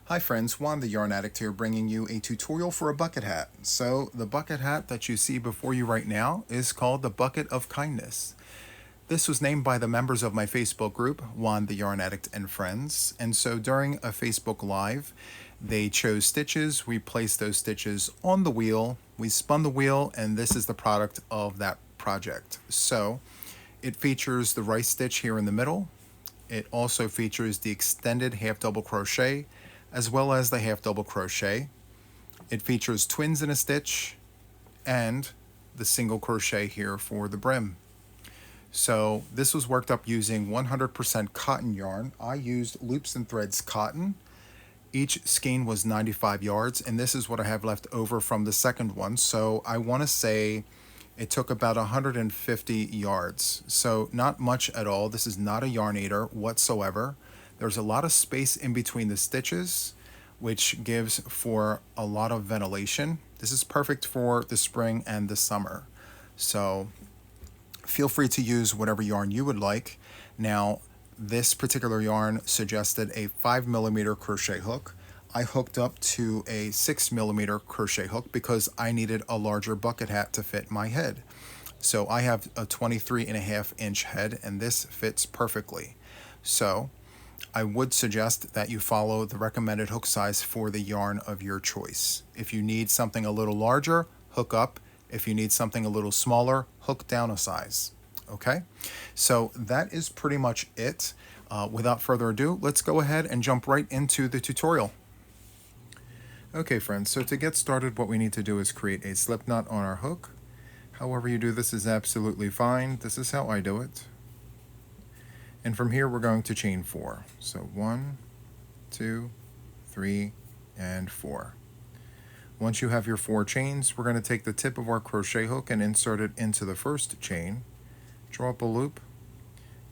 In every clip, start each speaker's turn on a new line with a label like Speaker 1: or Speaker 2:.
Speaker 1: Hi friends, Juan the Yarn Addict here, bringing you a tutorial for a bucket hat. So the bucket hat that you see before you right now is called the Bucket of Kindness. This was named by the members of my Facebook group, Juan the Yarn Addict and Friends. And so during a Facebook Live, they chose stitches. We placed those stitches on the wheel. We spun the wheel, and this is the product of that project. So it features the rice stitch here in the middle. It also features the extended half double crochet as well as the half double crochet. It features twins in a stitch and the single crochet here for the brim. So this was worked up using 100% cotton yarn. I used Loops and Threads cotton. Each skein was 95 yards, and this is what I have left over from the second one. So I want to say it took about 150 yards. So not much at all. This is not a yarn eater whatsoever. There's a lot of space in between the stitches, which gives for a lot of ventilation. This is perfect for the spring and the summer. So feel free to use whatever yarn you would like. Now, this particular yarn suggested a 5mm crochet hook. I hooked up to a 6mm crochet hook because I needed a larger bucket hat to fit my head. So I have a 23.5-inch head, and this fits perfectly. So I would suggest that you follow the recommended hook size for the yarn of your choice. If you need something a little larger, hook up. If you need something a little smaller, hook down a size. Okay, so that is pretty much it. Without further ado, let's go ahead and jump right into the tutorial. Okay friends, so to get started, what we need to do is create a slip knot on our hook. However you do this is absolutely fine. This is how I do it. And from here we're going to chain 4. So 1, 2, 3, and 4. Once you have your 4 chains, we're going to take the tip of our crochet hook and insert it into the first chain, draw up a loop,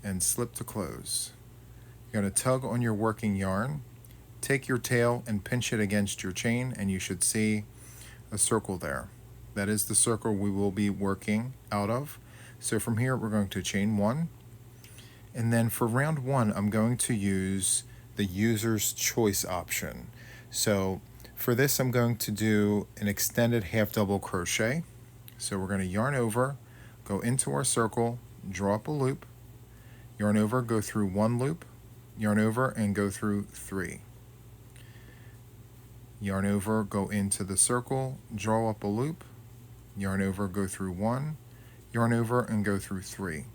Speaker 1: and slip to close. You're going to tug on your working yarn, take your tail and pinch it against your chain, and you should see a circle there. That is the circle we will be working out of. So from here we're going to chain 1. And then for round 1, I'm going to use the user's choice option. So for this, I'm going to do an extended half double crochet. So we're going to yarn over, go into our circle, draw up a loop, yarn over, go through 1 loop, yarn over, and go through 3. Yarn over, go into the circle, draw up a loop, yarn over, go through 1, yarn over, and go through 3.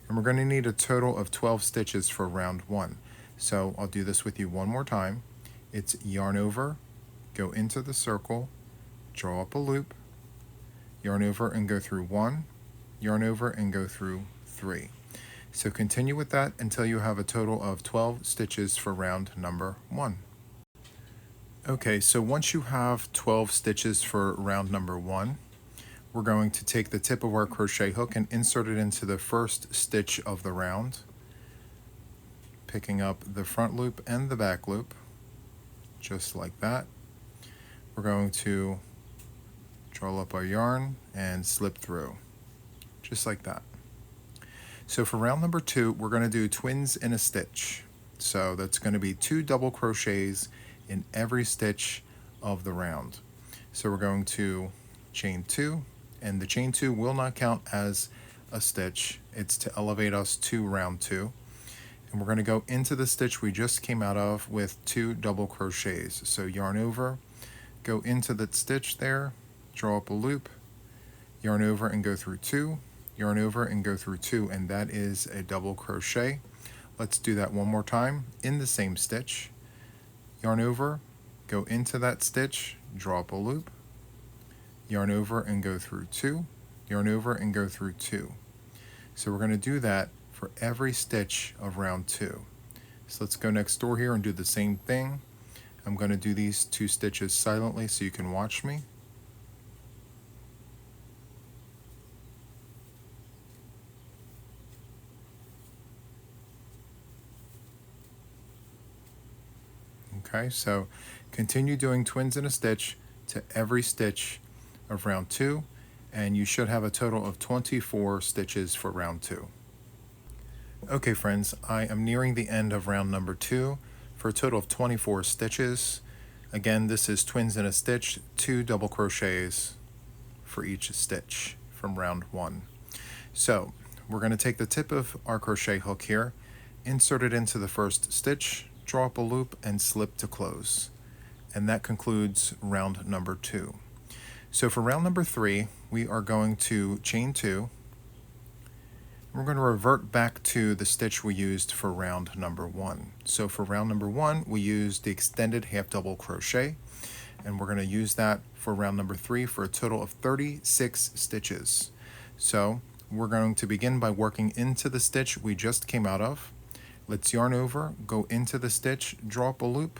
Speaker 1: And we're going to need a total of 12 stitches for round 1. So I'll do this with you one more time. It's yarn over, go into the circle, draw up a loop, yarn over and go through 1, yarn over and go through 3. So continue with that until you have a total of 12 stitches for round number 1. Okay, so once you have 12 stitches for round number 1, we're going to take the tip of our crochet hook and insert it into the first stitch of the round, picking up the front loop and the back loop, just like that. We're going to draw up our yarn and slip through, just like that. So for round number 2, we're going to do twins in a stitch. So that's going to be 2 double crochets in every stitch of the round. So we're going to chain 2, and the chain 2 will not count as a stitch. It's to elevate us to round 2. And we're going to go into the stitch we just came out of with 2 double crochets. So yarn over, go into that stitch there, draw up a loop, yarn over and go through 2, yarn over and go through 2, and that is a double crochet. Let's do that one more time in the same stitch. Yarn over, go into that stitch, draw up a loop, yarn over and go through 2, yarn over and go through 2. So we're going to do that for every stitch of round 2. So let's go next door here and do the same thing. I'm going to do these 2 stitches silently so you can watch me. Okay, so continue doing twins in a stitch to every stitch of round 2, and you should have a total of 24 stitches for round 2. Okay friends, I am nearing the end of round number 2 for a total of 24 stitches. Again, this is twins in a stitch, 2 double crochets for each stitch from round 1. So we're going to take the tip of our crochet hook here, insert it into the first stitch, draw up a loop, and slip to close. And that concludes round number 2. So for round number 3, we are going to chain 2. We're going to revert back to the stitch we used for round number 1. So for round number 1, we used the extended half double crochet, and we're going to use that for round number 3 for a total of 36 stitches. So we're going to begin by working into the stitch we just came out of. Let's yarn over, go into the stitch, draw up a loop,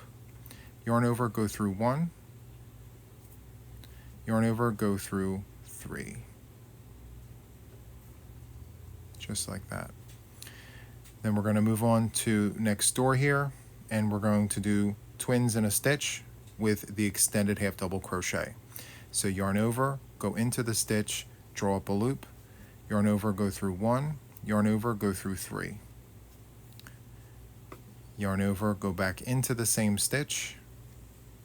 Speaker 1: yarn over, go through 1, yarn over, go through 3. Just like that. Then we're going to move on to next door here, and we're going to do twins in a stitch with the extended half double crochet. So yarn over, go into the stitch, draw up a loop, yarn over, go through 1, yarn over, go through 3. Yarn over, go back into the same stitch,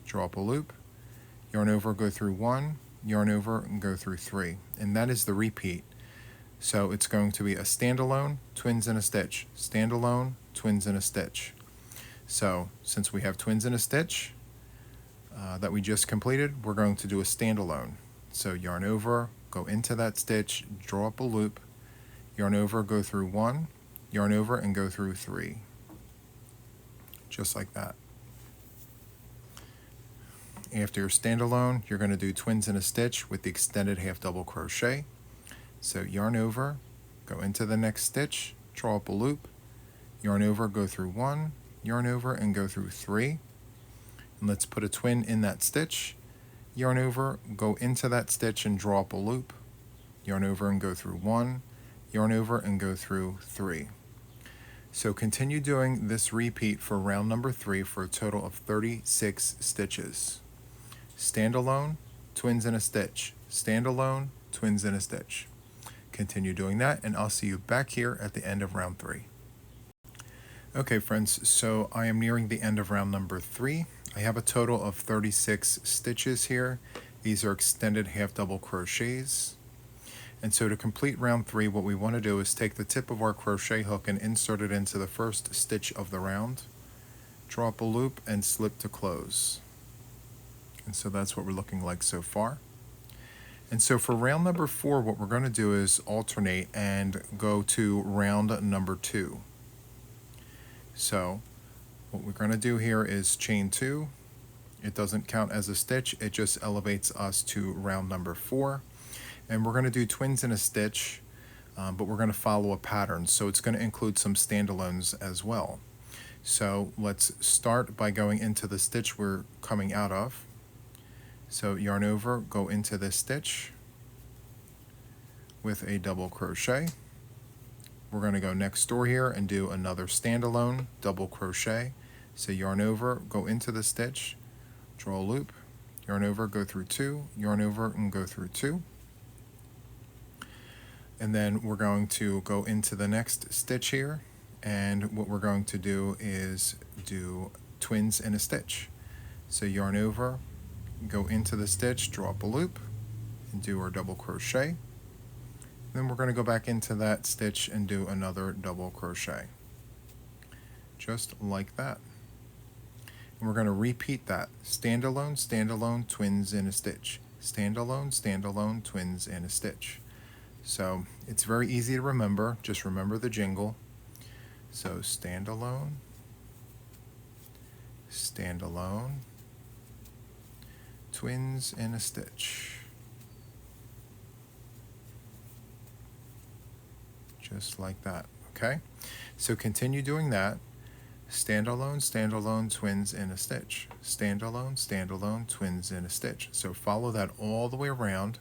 Speaker 1: draw up a loop, yarn over, go through 1, yarn over, and go through 3. And that is the repeat. So it's going to be a standalone, twins in a stitch, standalone, twins in a stitch. So since we have twins in a stitch that we just completed, we're going to do a standalone. So yarn over, go into that stitch, draw up a loop, yarn over, go through 1, yarn over, and go through 3. Just like that. After your standalone, you're going to do twins in a stitch with the extended half double crochet. So yarn over, go into the next stitch, draw up a loop, yarn over, go through 1, yarn over, and go through 3. And let's put a twin in that stitch, yarn over, go into that stitch and draw up a loop, yarn over and go through 1, yarn over and go through 3. So continue doing this repeat for round number 3 for a total of 36 stitches. Standalone, twins in a stitch, standalone, twins in a stitch. Continue doing that, and I'll see you back here at the end of round 3. Okay friends, so I am nearing the end of round number 3. I have a total of 36 stitches here. These are extended half double crochets. And so to complete round 3, what we want to do is take the tip of our crochet hook and insert it into the first stitch of the round, draw up a loop, and slip to close. And so that's what we're looking like so far. And so for round number 4, what we're going to do is alternate and go to round number 2. So what we're going to do here is chain 2. It doesn't count as a stitch, it just elevates us to round number 4. And we're going to do twins in a stitch, but we're going to follow a pattern. So it's going to include some standalones as well. So let's start by going into the stitch we're coming out of. So yarn over, go into this stitch with a double crochet. We're going to go next door here and do another standalone double crochet. So yarn over, go into the stitch, draw a loop, yarn over, go through 2, yarn over, and go through 2. And then we're going to go into the next stitch here, and what we're going to do is do twins in a stitch. So yarn over, go into the stitch, draw up a loop, and do our double crochet. Then we're going to go back into that stitch and do another double crochet. Just like that. And we're going to repeat that. Standalone, standalone, twins in a stitch. Standalone, standalone, twins in a stitch. So it's very easy to remember. Just remember the jingle. So standalone, standalone, twins in a stitch. Just like that, okay? So continue doing that. Standalone, standalone, twins in a stitch. Standalone, standalone, twins in a stitch. So follow that all the way around,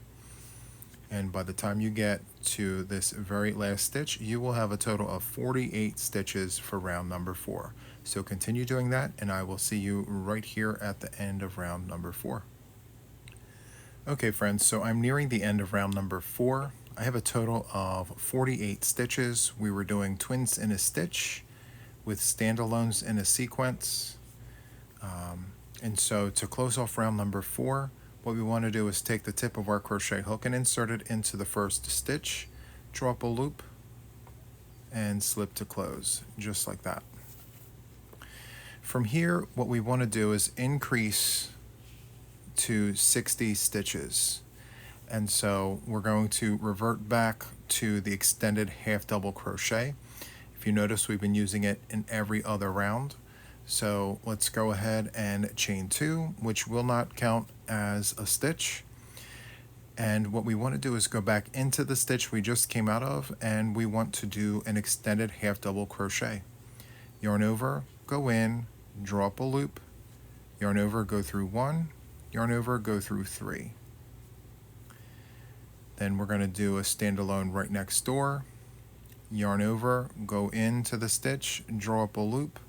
Speaker 1: and by the time you get to this very last stitch, you will have a total of 48 stitches for round number 4. So continue doing that, and I will see you right here at the end of round number 4. Okay friends, so I'm nearing the end of round number 4. I have a total of 48 stitches. We were doing twins in a stitch with standalones in a sequence. And so to close off round number 4, what we want to do is take the tip of our crochet hook and insert it into the first stitch, draw up a loop, and slip to close, just like that. From here, what we want to do is increase to 60 stitches. And so we're going to revert back to the extended half double crochet. If you notice, we've been using it in every other round. So let's go ahead and chain 2, which will not count as a stitch. And what we want to do is go back into the stitch we just came out of, and we want to do an extended half double crochet. Yarn over, go in, draw up a loop, yarn over, go through 1, yarn over, go through 3. Then we're going to do a standalone right next door, yarn over, go into the stitch, draw up a loop,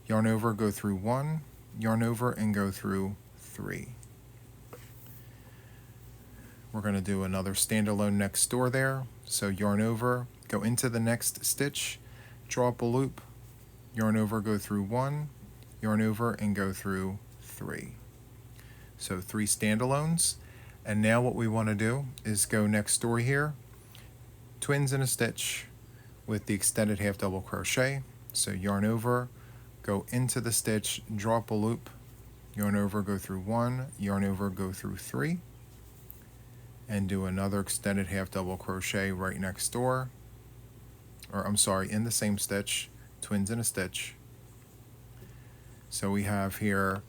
Speaker 1: yarn over, go through 1, yarn over, and go through 3. We're going to do another standalone next door there. So yarn over, go into the next stitch, draw up a loop, yarn over, go through 1, yarn over, and go through 3. So 3 standalones. And now what we want to do is go next door here, twins in a stitch with the extended half double crochet. So yarn over, go into the stitch, draw up a loop, yarn over, go through 1, yarn over, go through 3, and do another extended half double crochet right next door, or I'm sorry, in the same stitch, twins in a stitch. So we have here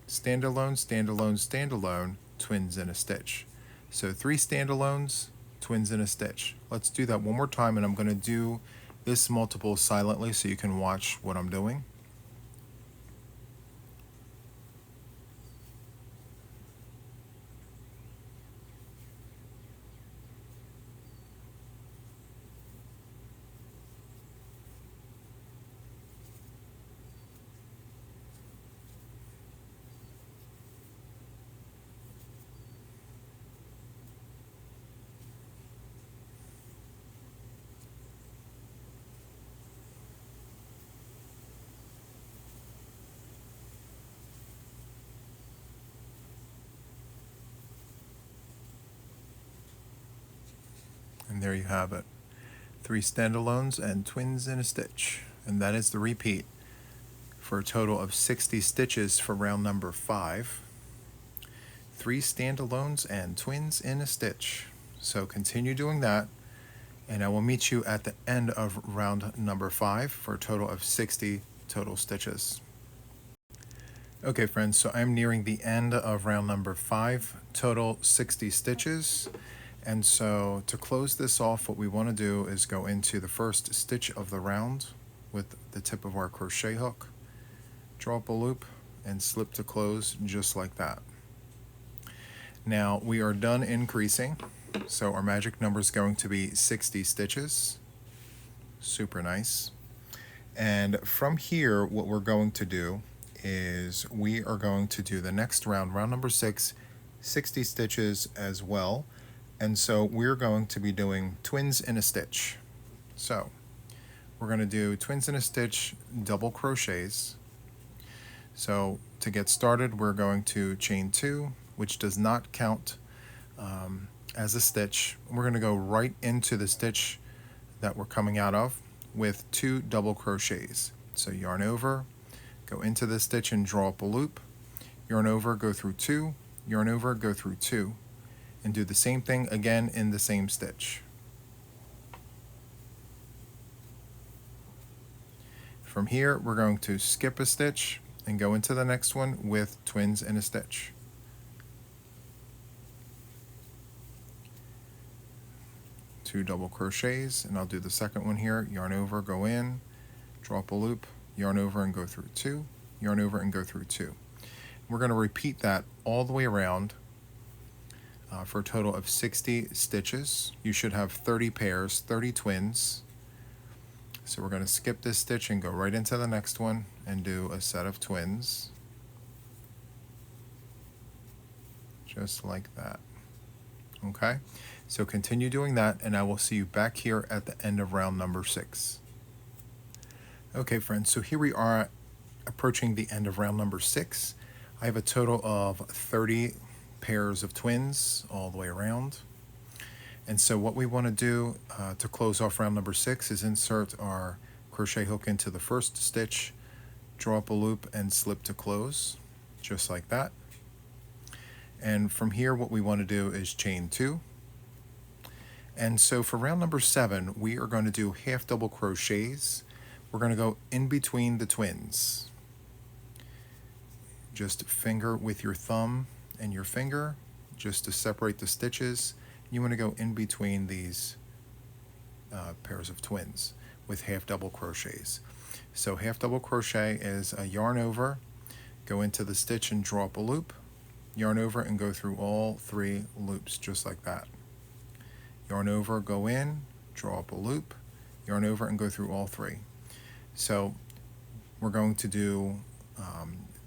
Speaker 1: standalone, standalone, standalone, twins in a stitch. So 3 standalones, twins in a stitch. Let's do that one more time, and I'm going to do this multiple silently so you can watch what I'm doing. And there you have it. 3 standalones and twins in a stitch. And that is the repeat for a total of 60 stitches for round number 5. 3 standalones and twins in a stitch. So continue doing that, and I will meet you at the end of round number 5 for a total of 60 total stitches. Okay friends, so I'm nearing the end of round number 5, total 60 stitches. And so to close this off, what we want to do is go into the first stitch of the round with the tip of our crochet hook, draw up a loop, and slip to close just like that. Now we are done increasing, so our magic number is going to be 60 stitches. Super nice. And from here, what we're going to do is we are going to do the next round, round number 6, 60 stitches as well. And so we're going to be doing twins in a stitch. So we're going to do twins in a stitch, double crochets. So to get started, we're going to chain 2, which does not count as a stitch. We're going to go right into the stitch that we're coming out of with 2 double crochets. So yarn over, go into the stitch and draw up a loop, yarn over, go through 2, yarn over, go through 2, and do the same thing again in the same stitch. From here, we're going to skip a stitch and go into the next one with twins in a stitch. Two double crochets, and I'll do the second one here. Yarn over, go in, draw up a loop, yarn over and go through 2, yarn over and go through 2. We're going to repeat that all the way around for a total of 60 stitches. You should have 30 pairs, 30 twins. So we're going to skip this stitch and go right into the next one and do a set of twins. Just like that. Okay, so continue doing that, and I will see you back here at the end of round number 6. Okay friends, so here we are approaching the end of round number 6. I have a total of 30 pairs of twins all the way around. And so what we want to do to close off round number 6 is insert our crochet hook into the first stitch, draw up a loop, and slip to close, just like that. And from here, what we want to do is chain 2. And so for round number 7, we are going to do half double crochets. We're going to go in between the twins. Just finger with your thumb and your finger just to separate the stitches. You want to go in between these pairs of twins with half double crochets. So half double crochet is a yarn over, go into the stitch and draw up a loop, yarn over and go through all 3 loops just like that. Yarn over, go in, draw up a loop, yarn over and go through all 3. So we're going to do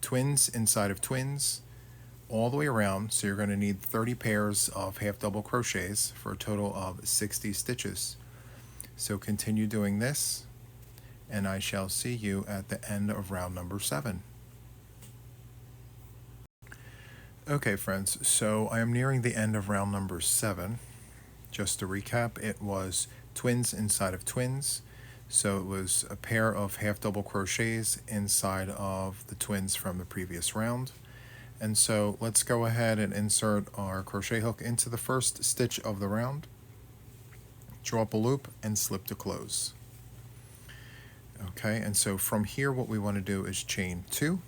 Speaker 1: twins inside of twins all the way around. So you're going to need 30 pairs of half double crochets for a total of 60 stitches. So continue doing this, and I shall see you at the end of round number 7. Okay friends, so I am nearing the end of round number 7. Just to recap, it was twins inside of twins. So it was a pair of half double crochets inside of the twins from the previous round. And so let's go ahead and insert our crochet hook into the first stitch of the round, draw up a loop, and slip to close. Okay, and so from here what we want to do is chain 2.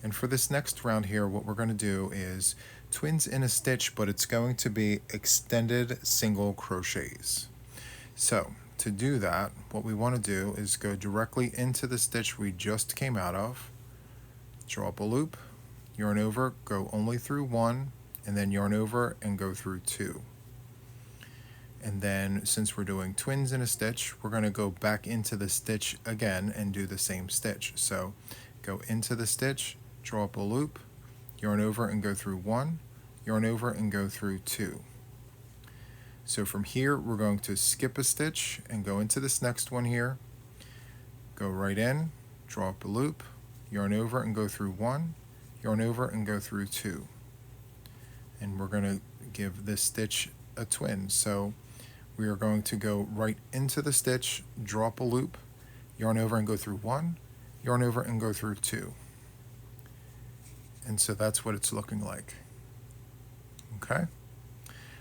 Speaker 1: And for this next round here, what we're going to do is twins in a stitch, but it's going to be extended single crochets. So to do that, what we want to do is go directly into the stitch we just came out of, draw up a loop, yarn over, go only through 1, and then yarn over and go through 2. And then since we're doing twins in a stitch, we're going to go back into the stitch again and do the same stitch. So go into the stitch, draw up a loop, yarn over and go through 1, yarn over and go through 2. So from here we're going to skip a stitch and go into this next one here, go right in, draw up a loop, yarn over and go through 1, yarn over and go through 2. And we're going to give this stitch a twin. So we are going to go right into the stitch, draw up a loop, yarn over and go through 1, yarn over and go through 2. And so that's what it's looking like. Okay,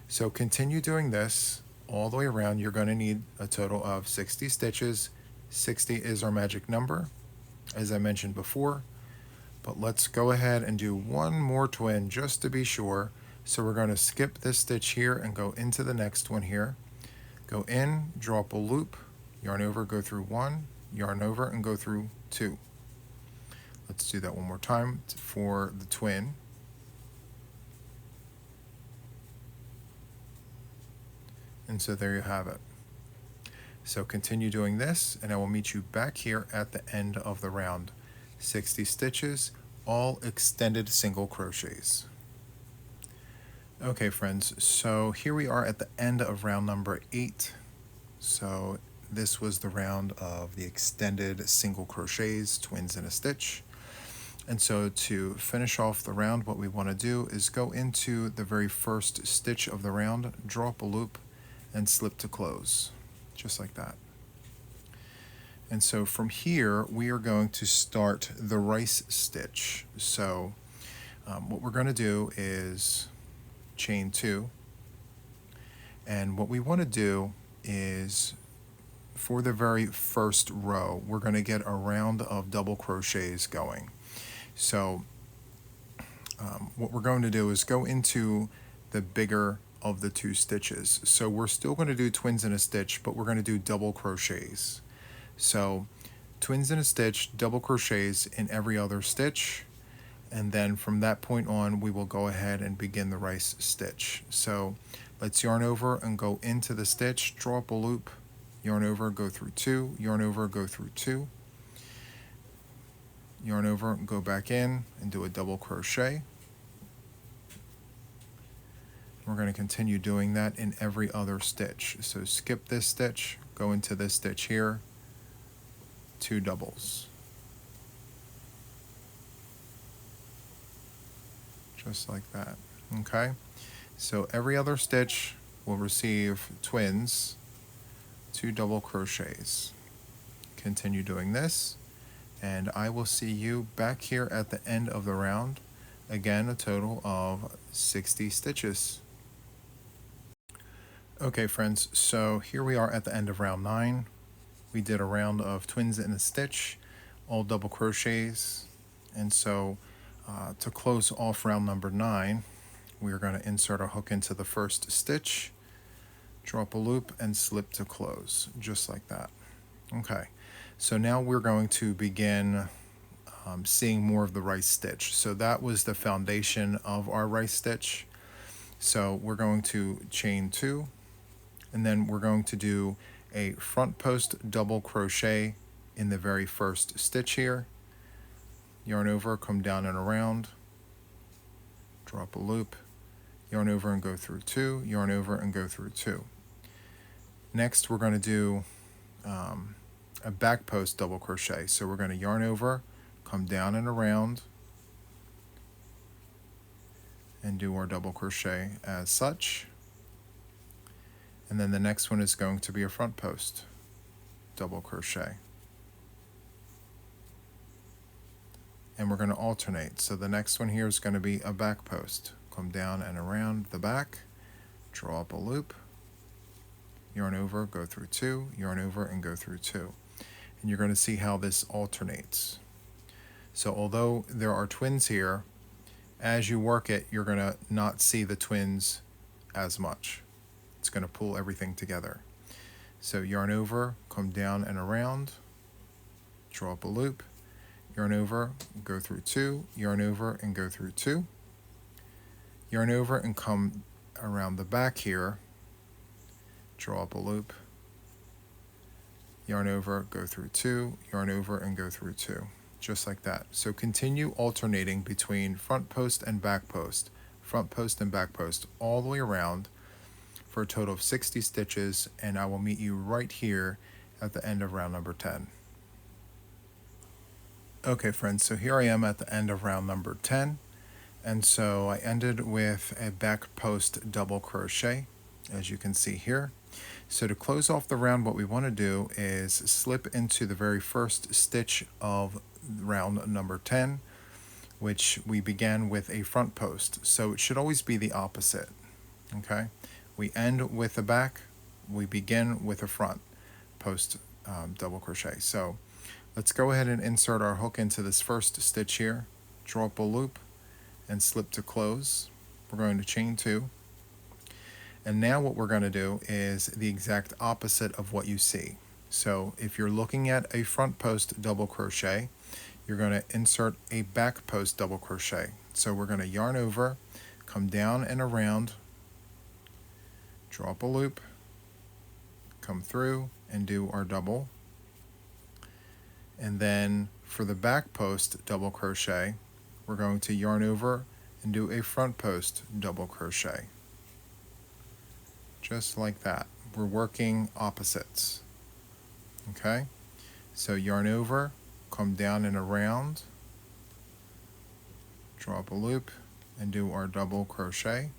Speaker 1: so continue doing this all the way around. You're going to need a total of 60 stitches. 60 is our magic number, as I mentioned before. But let's go ahead and do one more twin just to be sure. So we're going to skip this stitch here and go into the next one here. Go in, draw up a loop, yarn over, go through 1, yarn over and go through 2. Let's do that one more time for the twin. And so there you have it. So continue doing this, and I will meet you back here at the end of the round. 60 stitches, all extended single crochets. Okay friends, so here we are at the end of round number 8. So this was the round of the extended single crochets, twins in a stitch. And so to finish off the round, what we want to do is go into the very first stitch of the round, draw up a loop, and slip to close, just like that. And so from here, we are going to start the rice stitch. So what we're going to do is chain 2. And what we want to do is, for the very first row, we're going to get a round of double crochets going. So what we're going to do is go into the bigger of the 2 stitches. So we're still going to do twins in a stitch, but we're going to do double crochets. So twins in a stitch, double crochets in every other stitch, and then from that point on we will go ahead and begin the rice stitch. So let's yarn over and go into the stitch, draw up a loop, yarn over, go through 2, yarn over, go through 2, yarn over, go back in and do a double crochet. We're going to continue doing that in every other stitch. So skip this stitch, go into this stitch here, 2 doubles. just like that. Okay, so every other stitch will receive twins, 2 double crochets. Continue doing this, and I will see you back here at the end of the round. Again, a total of 60 stitches. Okay friends, so here we are at the end of round 9. We did a round of twins in a stitch, all double crochets, and so to close off round number 9, we are going to insert our hook into the first stitch, draw up a loop, and slip to close, just like that. Okay, so now we're going to begin seeing more of the rice stitch. So that was the foundation of our rice stitch. So we're going to chain 2, and then we're going to do a front post double crochet in the very first stitch here. Yarn over, come down and around, draw up a loop, yarn over and go through 2, yarn over and go through 2. Next we're going to do a back post double crochet. So we're going to yarn over, come down and around, and do our double crochet as such. And then the next one is going to be a front post double crochet. And we're going to alternate. So the next one here is going to be a back post. Come down and around the back, draw up a loop, yarn over, go through 2, yarn over and go through 2. And you're going to see how this alternates. So although there are twins here, as you work it, you're going to not see the twins as much. It's going to pull everything together. So yarn over, come down and around, draw up a loop, yarn over, go through 2, yarn over and go through 2, yarn over and come around the back here, draw up a loop, yarn over, go through 2, yarn over and go through 2, just like that. So continue alternating between front post and back post, front post and back post, all the way around for a total of 60 stitches, and I will meet you right here at the end of round number 10. Okay friends, so here I am at the end of round number 10, and so I ended with a back post double crochet, as you can see here. So to close off the round, what we want to do is slip into the very first stitch of round number 10, which we began with a front post. So it should always be the opposite. Okay, we end with the back, we begin with a front post double crochet. So let's go ahead and insert our hook into this first stitch here, draw up a loop and slip to close. We're going to chain 2. And now what we're going to do is the exact opposite of what you see. So if you're looking at a front post double crochet, you're going to insert a back post double crochet. So we're going to yarn over, come down and around, draw up a loop, come through and do our double. And then for the back post double crochet, we're going to yarn over and do a front post double crochet. Just like that. We're working opposites. Okay? So yarn over, come down and around, draw up a loop, and do our double crochet.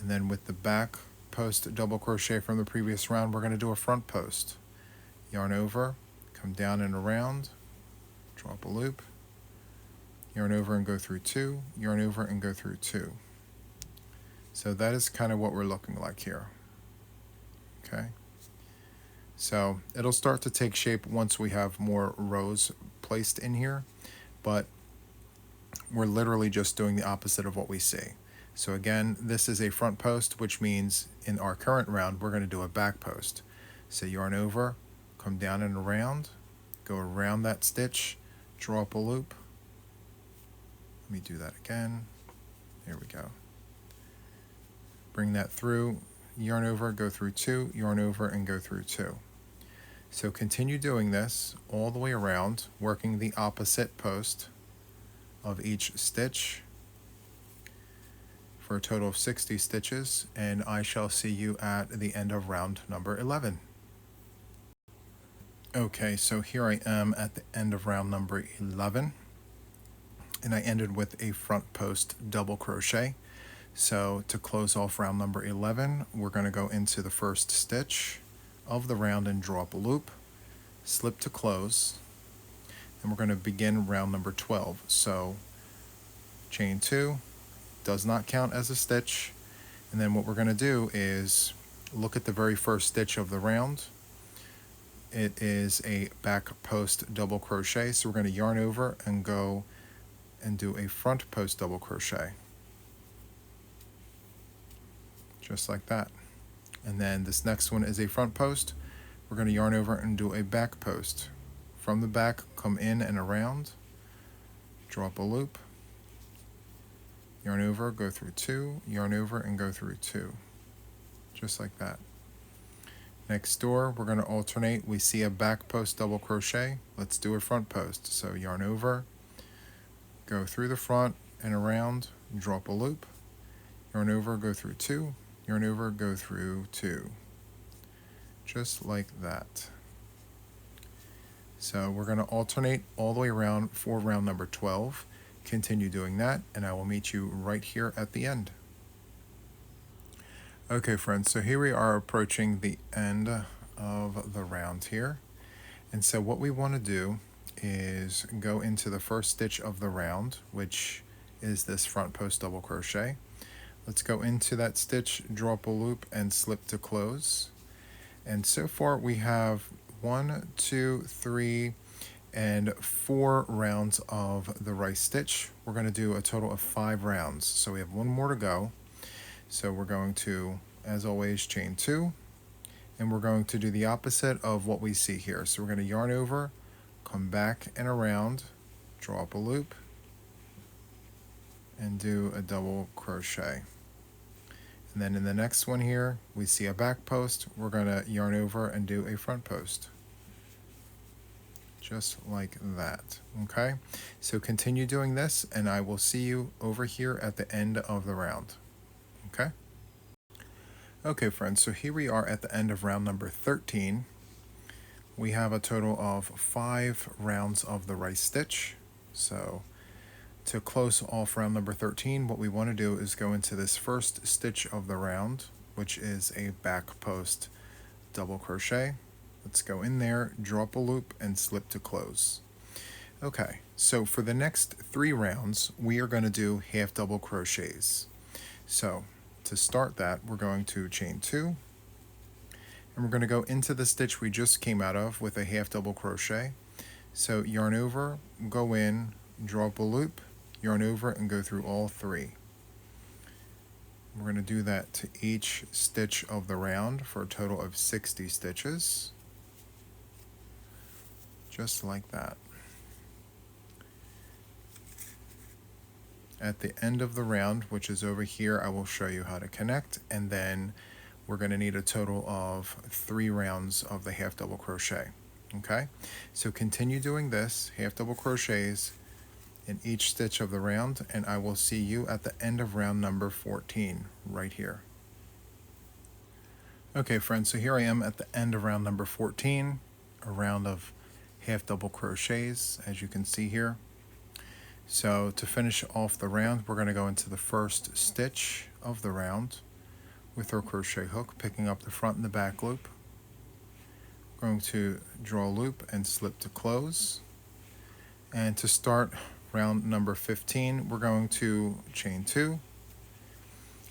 Speaker 1: And then with the back post double crochet from the previous round, we're going to do a front post. Yarn over, come down and around, draw up a loop, yarn over and go through 2, yarn over and go through 2. So that is kind of what we're looking like here. Okay, so it'll start to take shape once we have more rows placed in here, but we're literally just doing the opposite of what we see. So again, this is a front post, which means in our current round we're going to do a back post. So yarn over, come down and around, go around that stitch, draw up a loop. Let me do that again. There we go. Bring that through, yarn over, go through 2, yarn over and go through 2. So continue doing this all the way around, working the opposite post of each stitch for a total of 60 stitches, and I shall see you at the end of round number 11. Okay, so here I am at the end of round number 11, and I ended with a front post double crochet. So to close off round number 11, we're going to go into the first stitch of the round and draw up a loop, slip to close, and we're going to begin round number 12. So chain 2 does not count as a stitch, and then what we're going to do is look at the very first stitch of the round. It is a back post double crochet, so we're going to yarn over and go and do a front post double crochet, just like that. And then this next one is a front post. We're going to yarn over and do a back post. From the back, come in and around, draw up a loop, yarn over, go through 2, yarn over and go through 2, just like that. Next door, we're going to alternate. We see a back post double crochet. Let's do a front post. So yarn over, go through the front and around, draw up a loop, yarn over, go through 2, yarn over, go through 2, just like that. So we're going to alternate all the way around for round number 12. Continue doing that, and I will meet you right here at the end. Okay friends, so here we are approaching the end of the round here. And so what we want to do is go into the first stitch of the round, which is this front post double crochet. Let's go into that stitch, draw up a loop, and slip to close. And so far we have 1, 2, 3, and 4 rounds of the rice stitch. We're going to do a total of 5 rounds, so we have 1 more to go. So we're going to, as always, chain 2, and we're going to do the opposite of what we see here. So we're going to yarn over, come back and around, draw up a loop, and do a double crochet. And then in the next one here, we see a back post. We're going to yarn over and do a front post, just like that. Okay, so continue doing this, and I will see you over here at the end of the round. Okay. Okay friends, so here we are at the end of round number 13. We have a total of 5 rounds of the rice stitch. So to close off round number 13, what we want to do is go into this first stitch of the round, which is a back post double crochet. Let's go in there, draw up a loop, and slip to close. Okay, so for the next 3 rounds, we are going to do half double crochets. So to start that, we're going to chain 2, and we're going to go into the stitch we just came out of with a half double crochet. So yarn over, go in, draw up a loop, yarn over, and go through all 3. We're going to do that to each stitch of the round for a total of 60 stitches, just like that. At the end of the round, which is over here, I will show you how to connect, and then we're going to need a total of 3 rounds of the half double crochet. Okay, so continue doing this, half double crochets in each stitch of the round, and I will see you at the end of round number 14 right here. Okay friends, so here I am at the end of round number 14, a round of half double crochets, as you can see here. So to finish off the round, we're going to go into the first stitch of the round with our crochet hook, picking up the front and the back loop. We're going to draw a loop and slip to close. And to start round number 15, we're going to chain 2,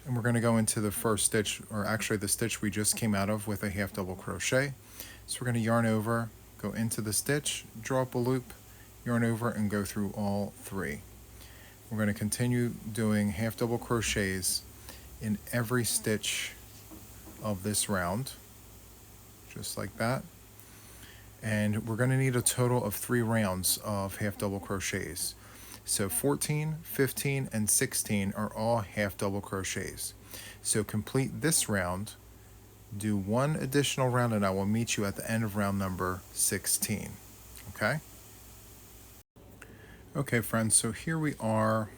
Speaker 1: and we're going to go into the first stitch, or actually the stitch we just came out of, with a half double crochet. So we're going to yarn over, go into the stitch, draw up a loop, yarn over, and go through all 3. We're going to continue doing half double crochets in every stitch of this round, just like that. And we're going to need a total of 3 rounds of half double crochets. So 14, 15, and 16 are all half double crochets. So complete this round, do 1 additional round, and I will meet you at the end of round number 16. Okay? Okay friends, so here we are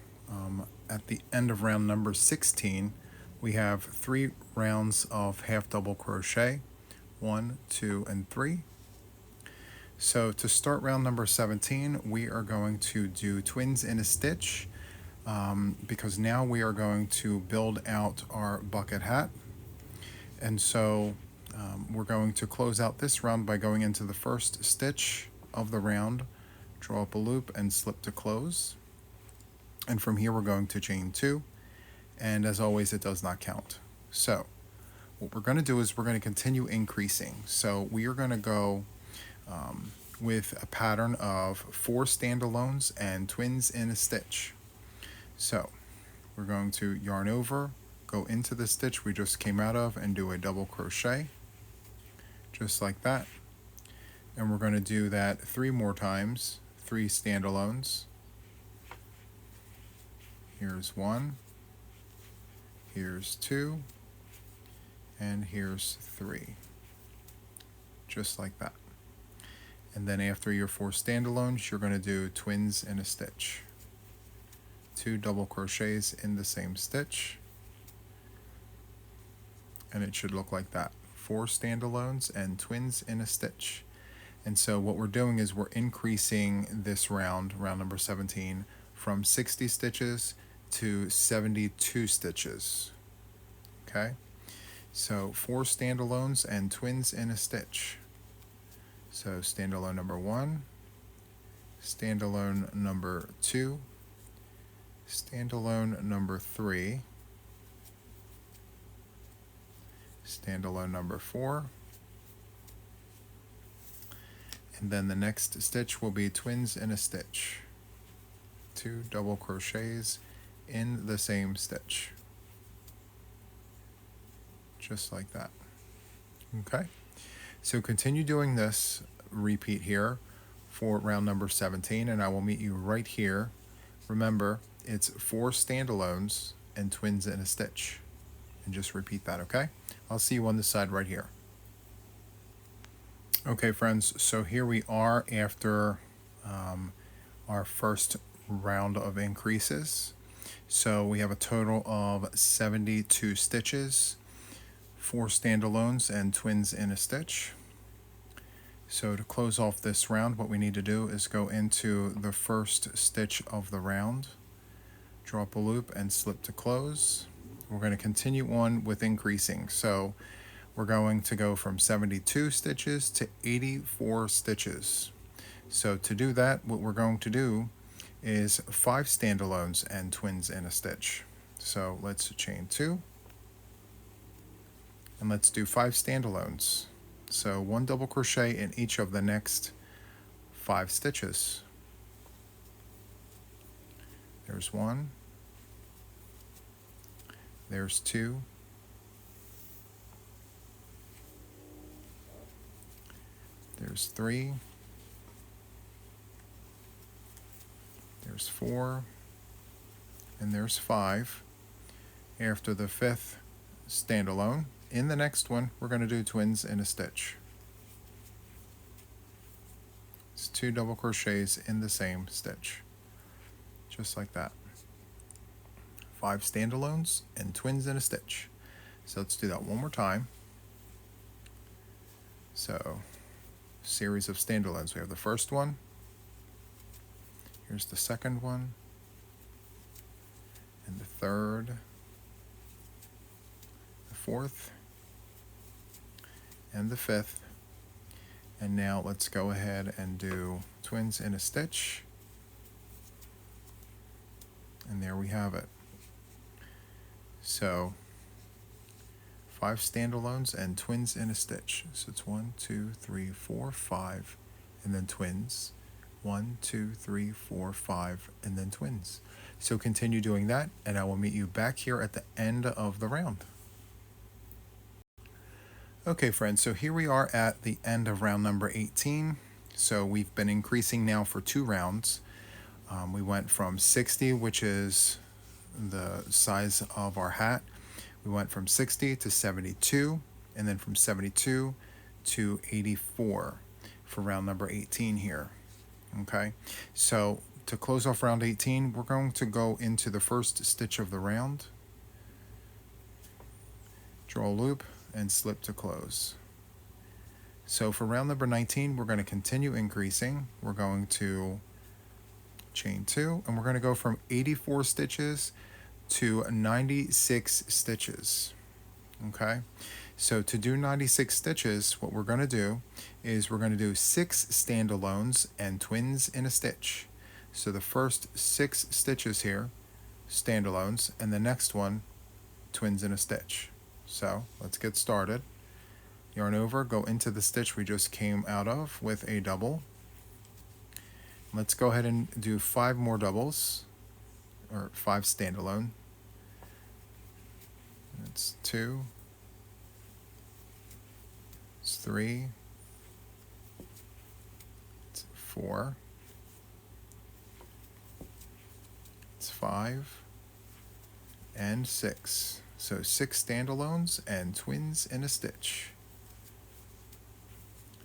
Speaker 1: at the end of round number 16. We have 3 rounds of half double crochet, 1, 2, and 3. So to start round number 17, we are going to do twins in a stitch because now we are going to build out our bucket hat. And so we're going to close out this round by going into the first stitch of the round, draw up a loop and slip to close. And from here we're going to chain 2, and as always it does not count. So what we're going to do is we're going to continue increasing. So we are going to go with a pattern of 4 standalones and twins in a stitch. So we're going to yarn over, go into the stitch we just came out of and do a double crochet, just like that. And we're going to do that 3 more times, 3 standalones. Here's 1, here's 2, and here's 3, just like that. And then after your 4 standalones, you're going to do twins in a stitch. 2 double crochets in the same stitch, and it should look like that. 4 standalones and twins in a stitch. And so what we're doing is we're increasing this round number 17, from 60 stitches to 72 stitches. Okay, so 4 standalones and twins in a stitch. So standalone number 1, standalone number 2, standalone number 3, standalone number 4, and then the next stitch will be twins in a stitch. 2 double crochets in the same stitch, just like that. Okay, so continue doing this repeat here for round number 17, and I will meet you right here. Remember, it's 4 standalones and twins in a stitch, and just repeat that. Okay, I'll see you on this side right here. Okay friends, so here we are after our first round of increases. So we have a total of 72 stitches, 4 standalones and twins in a stitch. So to close off this round, what we need to do is go into the first stitch of the round, draw up a loop and slip to close. We're going to continue on with increasing. So we're going to go from 72 stitches to 84 stitches. So to do that, what we're going to do is 5 standalones and twins in a stitch. So let's chain 2, and let's do 5 standalones. So 1 double crochet in each of the next 5 stitches. There's 1, there's 2, there's 3, there's 4, and there's 5. After the 5th standalone, in the next one, we're going to do twins in a stitch. It's 2 double crochets in the same stitch, just like that. 5 standalones and twins in a stitch. So let's do that one more time. So, series of standalones. We have the first one. Here's the second one, and the third, the fourth, and the 5th. And now let's go ahead and do twins in a stitch. And there we have it. So 5 standalones and twins in a stitch. So it's 1, 2, 3, 4, 5, and then twins. 1, 2, 3, 4, 5, and then twins. So continue doing that, and I will meet you back here at the end of the round. Okay friends, so here we are at the end of round number 18. So we've been increasing now for 2 rounds. We went from 60, which is the size of our hat. We went from 60 to 72, and then from 72 to 84 for round number 18 here. Okay, so to close off round 18, we're going to go into the first stitch of the round, draw a loop, and slip to close. So for round number 19, we're going to continue increasing. We're going to chain 2, and we're going to go from 84 stitches to 96 stitches. Okay, so to do 96 stitches, what we're going to do is we're going to do 6 standalones and twins in a stitch. So the first 6 stitches here, standalones, and the next one, twins in a stitch. So let's get started. Yarn over, go into the stitch we just came out of with a double. Let's go ahead and do 5 more doubles, or 5 standalone. It's 2, it's 3, it's 4, it's 5, and 6. So 6 standalones and twins in a stitch.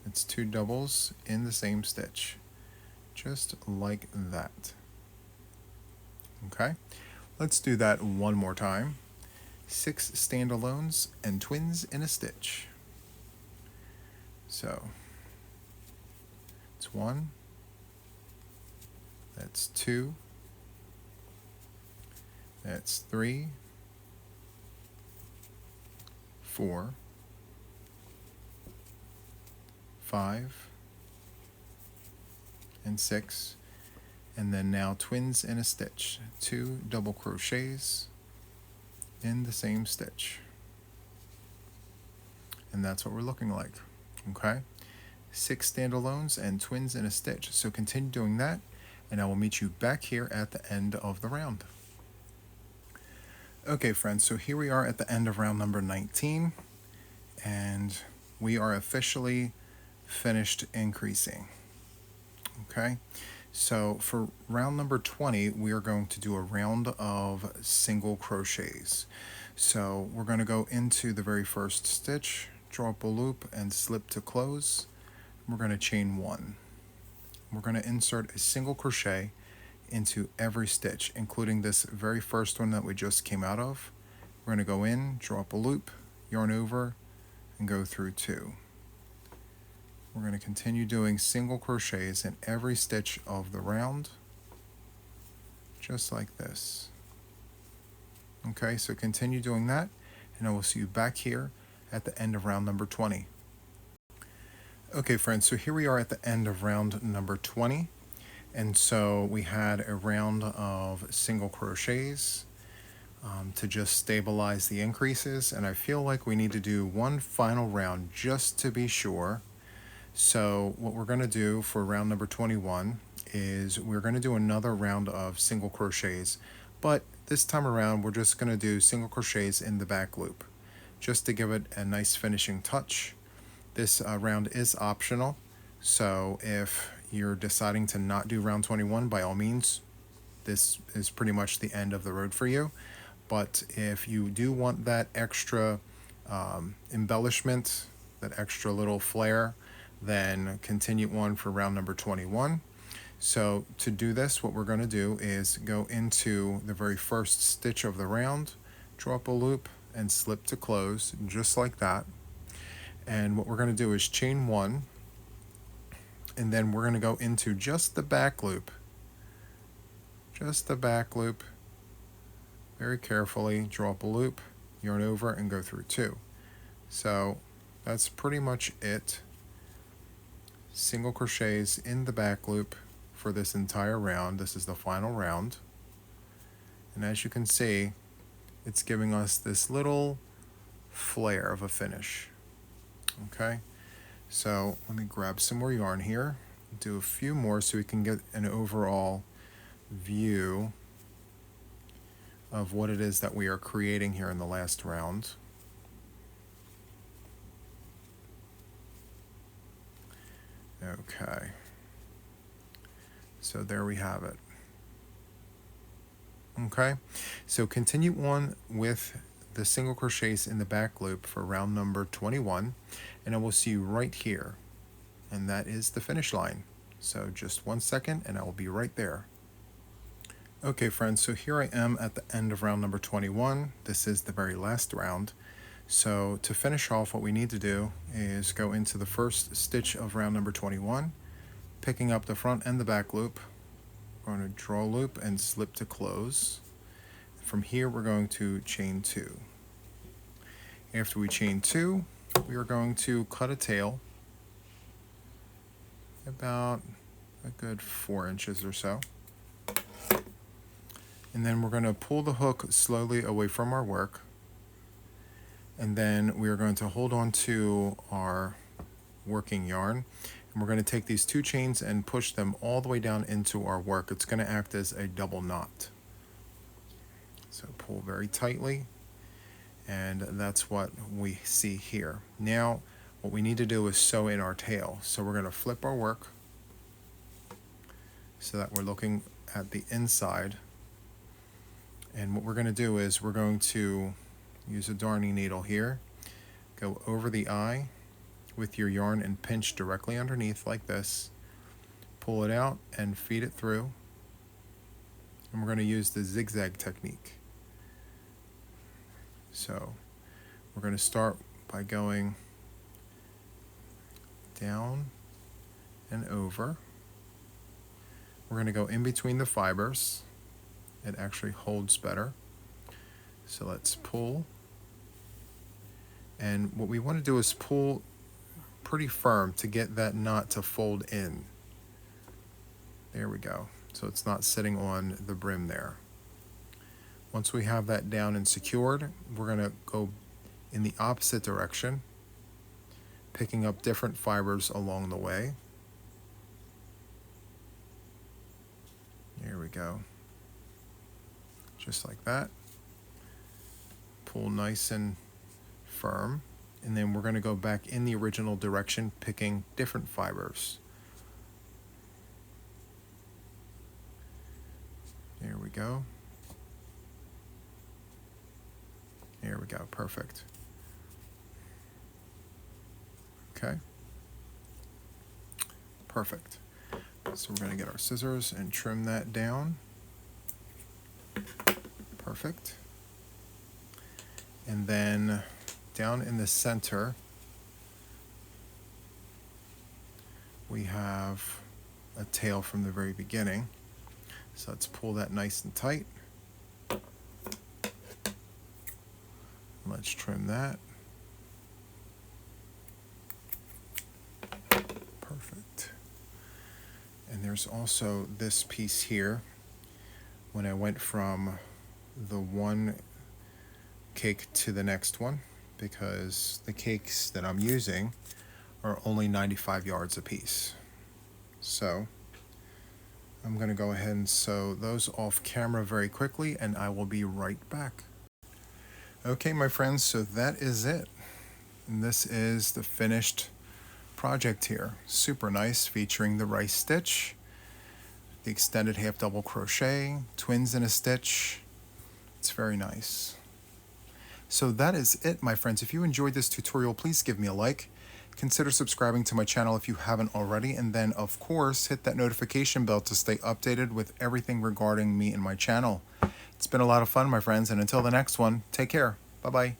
Speaker 1: It's 2 doubles in the same stitch, just like that. Okay, let's do that one more time. 6 standalones and twins in a stitch. So it's 1, that's 2, that's 3, 4, 5, and 6, and then now twins in a stitch, 2 double crochets in the same stitch, and that's what we're looking like. Okay, 6 standalones and twins in a stitch. So continue doing that, and I will meet you back here at the end of the round. Okay friends, so here we are at the end of round number 19, and we are officially finished increasing. Okay, so for round number 20, we are going to do a round of single crochets. So we're going to go into the very first stitch, draw up a loop, and slip to close. We're going to chain 1. We're going to insert a single crochet into every stitch, including this very first one that we just came out of. We're going to go in, draw up a loop, yarn over, and go through 2. We're going to continue doing single crochets in every stitch of the round, just like this. Okay, so continue doing that, and I will see you back here at the end of round number 20. Okay friends, so here we are at the end of round number 20, and so we had a round of single crochets to just stabilize the increases, and I feel like we need to do one final round just to be sure. So what we're going to do for round number 21 is we're going to do another round of single crochets, but this time around we're just going to do single crochets in the back loop just to give it a nice finishing touch. This round is optional, so if you're deciding to not do round 21, by all means, this is pretty much the end of the road for you. But if you do want that extra embellishment, that extra little flair, then continue on for round number 21. So to do this, what we're going to do is go into the very first stitch of the round, draw up a loop, and slip to close, just like that. And what we're going to do is chain 1, and then we're going to go into just the back loop. Just the back loop. Very carefully draw up a loop, yarn over, and go through 2. So that's pretty much it. Single crochets in the back loop for this entire round. This is the final round. And as you can see, it's giving us this little flare of a finish. Okay, so let me grab some more yarn here, do a few more so we can get an overall view of what it is that we are creating here in the last round. Okay, so there we have it. Okay, so continue on with the single crochets in the back loop for round number 21, and I will see you right here, and that is the finish line. So just 1 second and I will be right there. Okay friends, so here I am at the end of round number 21. This is the very last round. So to finish off, what we need to do is go into the first stitch of round number 21, picking up the front and the back loop. We're going to draw a loop and slip to close. From here, we're going to chain 2. After we chain 2, we are going to cut a tail about a good 4 inches or so. And then we're going to pull the hook slowly away from our work. And then we are going to hold on to our working yarn. And we're going to take these 2 chains and push them all the way down into our work. It's going to act as a double knot. So pull very tightly. And that's what we see here. Now, what we need to do is sew in our tail. So we're going to flip our work so that we're looking at the inside. And what we're going to do is we're going to use a darning needle here, go over the eye with your yarn and pinch directly underneath like this, pull it out and feed it through. And we're going to use the zigzag technique. So we're going to start by going down and over. We're going to go in between the fibers. It actually holds better. So let's pull. And what we want to do is pull pretty firm to get that knot to fold in. There we go. So it's not sitting on the brim there. Once we have that down and secured, we're going to go in the opposite direction, picking up different fibers along the way. There we go. Just like that. Pull nice and firm. And then we're going to go back in the original direction, picking different fibers. There we go. There we go, perfect. Okay. Perfect. So we're going to get our scissors and trim that down. Perfect. And then down in the center, we have a tail from the very beginning. So let's pull that nice and tight. Let's trim that. Perfect. And there's also this piece here. When I went from the one cake to the next one, because the cakes that I'm using are only 95 yards a piece. So I'm going to go ahead and sew those off camera very quickly, and I will be right back. Okay, my friends, so that is it. And this is the finished project here. Super nice, featuring the rice stitch, the extended half double crochet, twins in a stitch. It's very nice. So that is it, my friends. If you enjoyed this tutorial, please give me a like. Consider subscribing to my channel if you haven't already, and then of course hit that notification bell to stay updated with everything regarding me and my channel. It's been a lot of fun, my friends, and until the next one, take care. Bye-bye.